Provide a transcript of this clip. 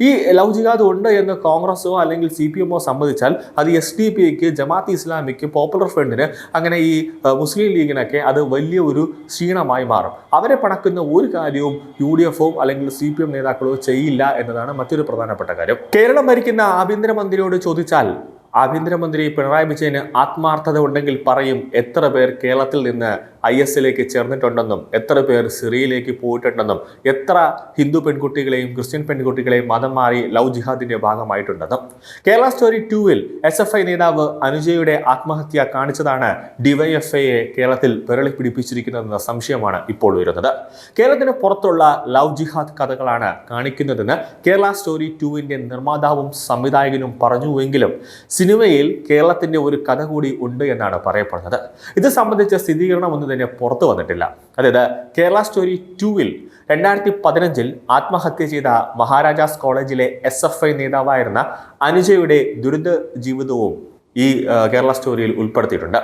ഈ ലവ് ജിഹാദ് ഉണ്ട് എന്ന് കോൺഗ്രസോ അല്ലെങ്കിൽ CPM സമ്മതിച്ചാൽ അത് SDP ജമാഅത്ത് ഇസ്ലാമിക്ക് പോപ്പുലർ ഫ്രണ്ടിന് അങ്ങനെ ഈ മുസ്ലിം ലീഗിനൊക്കെ അത് വലിയ ഒരു ക്ഷീണമായി മാറും. അവരെ പണക്കുന്ന ഒരു കാര്യവും UDF അല്ലെങ്കിൽ CPM നേതാക്കളോ ചെയ്യില്ല എന്നതാണ് മറ്റൊരു പ്രധാനപ്പെട്ട കാര്യം. കേരളം ഭരിക്കുന്ന ആഭ്യന്തരമന്ത്രിയോട് ചോദിച്ചാൽ ആഭ്യന്തരമന്ത്രി പിണറായി വിജയന് ആത്മാർത്ഥത ഉണ്ടെങ്കിൽ പറയും എത്ര പേർ കേരളത്തിൽ നിന്ന് IS-ലേക്ക് ചേർന്നിട്ടുണ്ടെന്നും എത്ര പേർ സിറിയയിലേക്ക് പോയിട്ടുണ്ടെന്നും എത്ര ഹിന്ദു പെൺകുട്ടികളെയും ക്രിസ്ത്യൻ പെൺകുട്ടികളെയും മതം മാറി ലവ് ജിഹാദിന്റെ ഭാഗമായിട്ടുണ്ടെന്നും. കേരള സ്റ്റോറി 2-ൽ SFI നേതാവ് അനുജയുടെ ആത്മഹത്യ കാണിച്ചതാണ് DYFIയെ കേരളത്തിൽ വിരളി പിടിപ്പിച്ചിരിക്കുന്നതെന്ന സംശയമാണ് ഇപ്പോൾ വരുന്നത്. കേരളത്തിന് പുറത്തുള്ള ലവ് ജിഹാദ് കഥകളാണ് കാണിക്കുന്നതെന്ന് കേരള സ്റ്റോറി 2-ന്റെ നിർമ്മാതാവും സംവിധായകനും പറഞ്ഞുവെങ്കിലും സിനിമയിൽ കേരളത്തിന്റെ ഒരു കഥ കൂടി ഉണ്ട് എന്നാണ് പറയപ്പെടുന്നത്. ഇത് സംബന്ധിച്ച സ്ഥിരീകരണമൊന്നും തന്നെ പുറത്തു വന്നിട്ടില്ല. അതായത് കേരള സ്റ്റോറി 2-ൽ 2015-ൽ ആത്മഹത്യ ചെയ്ത മഹാരാജാസ് കോളേജിലെ SFI നേതാവായിരുന്ന അനുജയുടെ ദുരിത ജീവിതവും ഈ കേരള സ്റ്റോറിയിൽ ഉൾപ്പെടുത്തിയിട്ടുണ്ട്.